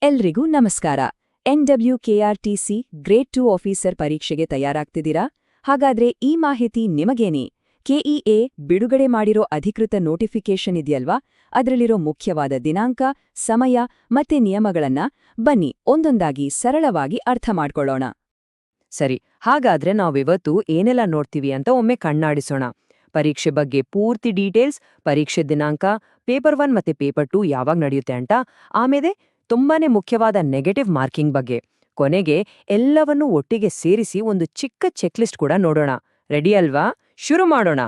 ಎಲ್ರಿಗೂ ನಮಸ್ಕಾರ. NWKRTC grade 2 officer ಪರೀಕ್ಷೆಗೆ ತಯಾರಾಗ್ತಿದ್ದೀರಾ? ಹಾಗಾದ್ರೆ ಈ ಮಾಹಿತಿ ನಿಮಗೇನೆ. KEA ಬಿಡುಗಡೆ ಮಾಡಿರೋ ಅಧಿಕೃತ ನೋಟಿಫಿಕೇಶನ್ ಇದೆಯಲ್ವಾ, ಅದರಲ್ಲಿರೋ ಮುಖ್ಯವಾದ ದಿನಾಂಕ, ಸಮಯ ಮತ್ತೆ ನಿಯಮಗಳನ್ನ ಬನ್ನಿ ಒಂದೊಂದಾಗಿ ಸರಳವಾಗಿ ಅರ್ಥ ಮಾಡ್ಕೊಳ್ಳೋಣ. ಸರಿ, ಹಾಗಾದ್ರೆ ನಾವಿವತ್ತು ಏನೆಲ್ಲ ನೋಡ್ತೀವಿ ಅಂತ ಒಮ್ಮೆ ಕಣ್ಣಾಡಿಸೋಣ. ಪರೀಕ್ಷೆ ಬಗ್ಗೆ ಪೂರ್ತಿ ಡೀಟೇಲ್ಸ್, ಪರೀಕ್ಷೆ ದಿನಾಂಕ, ಪೇಪರ್ 1 ಮತ್ತೆ ಪೇಪರ್ 2 ಯಾವಾಗ ನಡೆಯುತ್ತೆ ಅಂತ, ಆಮೇಲೆ ತುಂಬಾನೇ ಮುಖ್ಯವಾದ ನೆಗೆಟಿವ್ ಮಾರ್ಕಿಂಗ್ ಬಗ್ಗೆ, ಕೊನೆಗೆ ಎಲ್ಲವನ್ನೂ ಒಟ್ಟಿಗೆ ಸೇರಿಸಿ ಒಂದು ಚಿಕ್ಕ ಚೆಕ್ಲಿಸ್ಟ್ ಕೂಡ ನೋಡೋಣ. ರೆಡಿ ಅಲ್ವಾ? ಶುರು ಮಾಡೋಣ.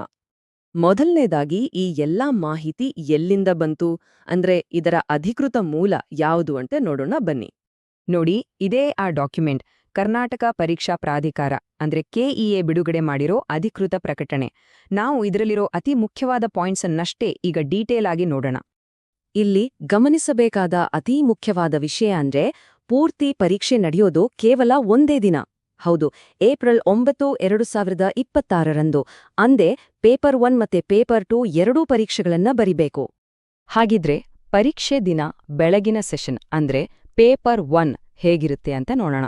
ಮೊದಲನೇದಾಗಿ ಈ ಎಲ್ಲಾ ಮಾಹಿತಿ ಎಲ್ಲಿಂದ ಬಂತು, ಅಂದ್ರೆ ಇದರ ಅಧಿಕೃತ ಮೂಲ ಯಾವುದು ಅಂತ ನೋಡೋಣ ಬನ್ನಿ. ನೋಡಿ, ಇದೇ ಆ ಡಾಕ್ಯುಮೆಂಟ್, ಕರ್ನಾಟಕ ಪರೀಕ್ಷಾ ಪ್ರಾಧಿಕಾರ ಅಂದ್ರೆ KEA ಬಿಡುಗಡೆ ಮಾಡಿರೋ ಅಧಿಕೃತ ಪ್ರಕಟಣೆ. ನಾವು ಇದರಲ್ಲಿರೋ ಅತಿ ಮುಖ್ಯವಾದ ಪಾಯಿಂಟ್ಸ್ ಅನ್ನಷ್ಟೇ ಈಗ ಡೀಟೇಲ್ ಆಗಿ ನೋಡೋಣ. ಇಲ್ಲಿ ಗಮನಿಸಬೇಕಾದ ಅತೀ ಮುಖ್ಯವಾದ ವಿಷಯ ಅಂದ್ರೆ ಪೂರ್ತಿ ಪರೀಕ್ಷೆ ನಡೆಯೋದು ಕೇವಲ ಒಂದೇ ದಿನ. ಹೌದು, ಏಪ್ರಿಲ್ 9, 2026ರಂದು. ಅಂದೇ ಪೇಪರ್ 1 ಮತ್ತೆ ಪೇಪರ್ 2 ಎರಡೂ ಪರೀಕ್ಷೆಗಳನ್ನ ಬರಿಬೇಕು. ಹಾಗಿದ್ರೆ ಪರೀಕ್ಷೆ ದಿನ ಬೆಳಗಿನ ಸೆಷನ್ ಅಂದ್ರೆ ಪೇಪರ್ 1 ಹೇಗಿರುತ್ತೆ ಅಂತ ನೋಡೋಣ.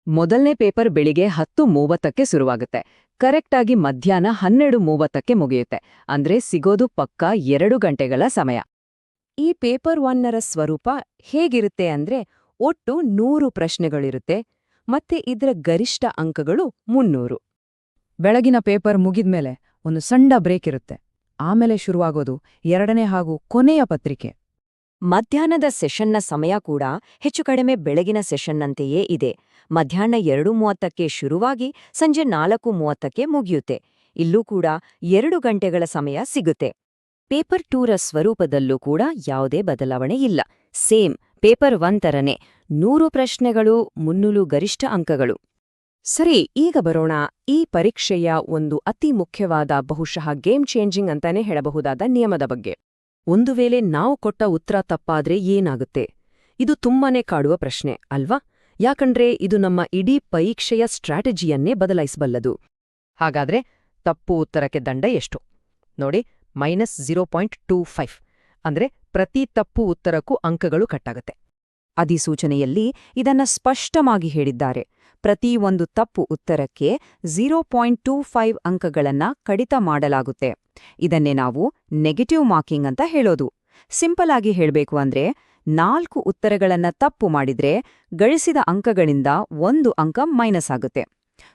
ಮೊದಲನೇ ಪೇಪರ್ ಬೆಳಿಗ್ಗೆ 10:30ಕ್ಕೆ ಶುರುವಾಗುತ್ತೆ. ಕರೆಕ್ಟಾಗಿ ಮಧ್ಯಾಹ್ನ 12:30ಕ್ಕೆ ಮುಗಿಯುತ್ತೆ. ಅಂದ್ರೆ ಸಿಗೋದು ಪಕ್ಕಾ 2 ಗಂಟೆಗಳ ಸಮಯ. ಈ ಪೇಪರ್ 1ರ ಸ್ವರೂಪ ಹೇಗಿರುತ್ತೆ ಅಂದ್ರೆ ಒಟ್ಟು 100 ಪ್ರಶ್ನೆಗಳಿರುತ್ತೆ, ಮತ್ತೆ ಇದರ ಗರಿಷ್ಠ ಅಂಕಗಳು 300. ಬೆಳಗಿನ ಪೇಪರ್ ಮುಗಿದ್ಮೇಲೆ ಒಂದು ಸಣ್ಣ ಬ್ರೇಕ್ ಇರುತ್ತೆ. ಆಮೇಲೆ ಶುರುವಾಗೋದು ಎರಡನೇ ಹಾಗೂ ಕೊನೆಯ ಪತ್ರಿಕೆ. ಮಧ್ಯಾಹ್ನದ ಸೆಷನ್ನ ಸಮಯ ಕೂಡ ಹೆಚ್ಚು ಕಡಿಮೆ ಬೆಳಗಿನ ಸೆಷನ್ನಂತೆಯೇ ಇದೆ. ಮಧ್ಯಾಹ್ನ 2:30ಕ್ಕೆ ಶುರುವಾಗಿ ಸಂಜೆ 4:30ಕ್ಕೆ ಮುಗಿಯುತ್ತೆ. ಇಲ್ಲೂ ಕೂಡ 2 ಗಂಟೆಗಳ ಸಮಯ ಸಿಗುತ್ತೆ. ಪೇಪರ್ 2ರ ಸ್ವರೂಪದಲ್ಲೂ ಕೂಡ ಯಾವುದೇ ಬದಲಾವಣೆ ಇಲ್ಲ. ಸೇಮ್ ಪೇಪರ್ 1 ತರನೇ 100 ಪ್ರಶ್ನೆಗಳು, 300 ಗರಿಷ್ಠ ಅಂಕಗಳು. ಸರಿ, ಈಗ ಬರೋಣ ಈ ಪರೀಕ್ಷೆಯ ಒಂದು ಅತಿ ಮುಖ್ಯವಾದ, ಬಹುಶಃ ಗೇಮ್ ಚೇಂಜಿಂಗ್ ಅಂತಾನೆ ಹೇಳಬಹುದಾದ ನಿಯಮದ ಬಗ್ಗೆ. ಒಂದು ವೇಳೆ ನಾವು ಕೊಟ್ಟ ಉತ್ತರ ತಪ್ಪಾದ್ರೆ ಏನಾಗುತ್ತೆ? ಇದು ತುಂಬಾನೇ ಕಾಡುವ ಪ್ರಶ್ನೆ ಅಲ್ವಾ? ಯಾಕಂದ್ರೆ ಇದು ನಮ್ಮ ಇಡೀ ಪರೀಕ್ಷೆಯ ಸ್ಟ್ರಾಟಜಿಯನ್ನೇ ಬದಲಾಯಿಸಬಲ್ಲದು. ಹಾಗಾದ್ರೆ ತಪ್ಪು ಉತ್ತರಕ್ಕೆ ದಂಡ ಎಷ್ಟು? ನೋಡಿ, -0.25. ಅಂದ್ರೆ ಪ್ರತಿ ತಪ್ಪು ಉತ್ತರಕ್ಕೂ ಅಂಕಗಳು ಕಟ್ಟಾಗುತ್ತೆ. ಅಧಿಸೂಚನೆಯಲ್ಲಿ ಇದನ್ನ ಸ್ಪಷ್ಟವಾಗಿ ಹೇಳಿದ್ದಾರೆ. ಪ್ರತಿ ಒಂದು ತಪ್ಪು ಉತ್ತರಕ್ಕೆ 0.25 ಅಂಕಗಳನ್ನ ಕಡಿತ ಮಾಡಲಾಗುತ್ತೆ. ಇದನ್ನೇ ನಾವು ನೆಗೆಟಿವ್ ಮಾರ್ಕಿಂಗ್ ಅಂತ ಹೇಳೋದು. ಸಿಂಪಲ್ ಆಗಿ ಹೇಳ್ಬೇಕು ಅಂದ್ರೆ 4 ಉತ್ತರಗಳನ್ನ ತಪ್ಪು ಮಾಡಿದ್ರೆ ಗಳಿಸಿದ ಅಂಕಗಳಿಂದ 1 ಅಂಕ ಮೈನಸ್ ಆಗುತ್ತೆ.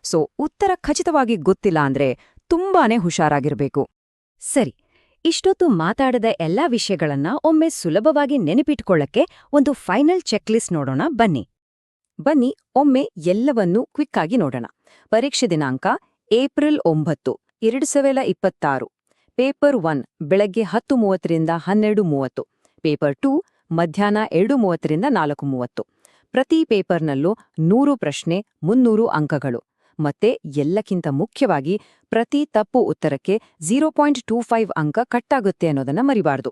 ಸೊ ಉತ್ತರ ಖಚಿತವಾಗಿ ಗೊತ್ತಿಲ್ಲ ಅಂದ್ರೆ ತುಂಬಾನೇ ಹುಷಾರಾಗಿರ್ಬೇಕು. ಸರಿ, ಇಷ್ಟೊತ್ತು ಮಾತಾಡದ ಎಲ್ಲಾ ವಿಷಯಗಳನ್ನ ಒಮ್ಮೆ ಸುಲಭವಾಗಿ ನೆನಪಿಟ್ಕೊಳ್ಳಕ್ಕೆ ಒಂದು ಫೈನಲ್ ಚೆಕ್ಲಿಸ್ಟ್ ನೋಡೋಣ ಬನ್ನಿ ಒಮ್ಮೆ ಎಲ್ಲವನ್ನೂ ಕ್ವಿಕ್ ಆಗಿ ನೋಡೋಣ. ಪರೀಕ್ಷೆ ದಿನಾಂಕ ಏಪ್ರಿಲ್ 9, 2026. ಪೇಪರ್ 1 ಬೆಳಗ್ಗೆ 10:30ರಿಂದ 12:30. ಪೇಪರ್ 2 ಮಧ್ಯಾಹ್ನ 2:30ರಿಂದ 4:30. ಪ್ರತಿ ಪೇಪರ್ನಲ್ಲೂ 100 ಪ್ರಶ್ನೆ, 300 ಅಂಕಗಳು. ಮತ್ತೆ ಎಲ್ಲಕ್ಕಿಂತ ಮುಖ್ಯವಾಗಿ ಪ್ರತಿ ತಪ್ಪು ಉತ್ತರಕ್ಕೆ 0.25 ಅಂಕ ಕಟ್ಟಾಗುತ್ತೆ ಅನ್ನೋದನ್ನ ಮರಿಬಾರ್ದು.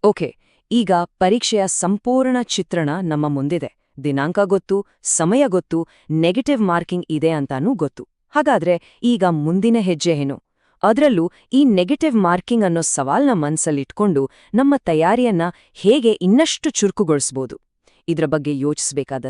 ಓಕೆ, ಈಗ ಪರೀಕ್ಷೆಯ ಸಂಪೂರ್ಣ ಚಿತ್ರಣ ನಮ್ಮ ಮುಂದಿದೆ. ದಿನಾಂಕ ಗೊತ್ತು, ಸಮಯ ಗೊತ್ತು, ನೆಗೆಟಿವ್ ಮಾರ್ಕಿಂಗ್ ಇದೆ ಅಂತಾನೂ ಗೊತ್ತು. ಹಾಗಾದ್ರೆ ಈಗ ಮುಂದಿನ ಹೆಜ್ಜೆ ಏನು? ಅದರಲ್ಲೂ ಈ ನೆಗೆಟಿವ್ ಮಾರ್ಕಿಂಗ್ ಅನ್ನೋ ಸವಾಲ್ನ ಮನಸ್ಸಲ್ಲಿಟ್ಕೊಂಡು ನಮ್ಮ ತಯಾರಿಯನ್ನ ಹೇಗೆ ಇನ್ನಷ್ಟು ಚುರುಕುಗೊಳಿಸ್ಬೋದು? ಇದ್ರ ಬಗ್ಗೆ ಯೋಚಿಸಬೇಕಾದ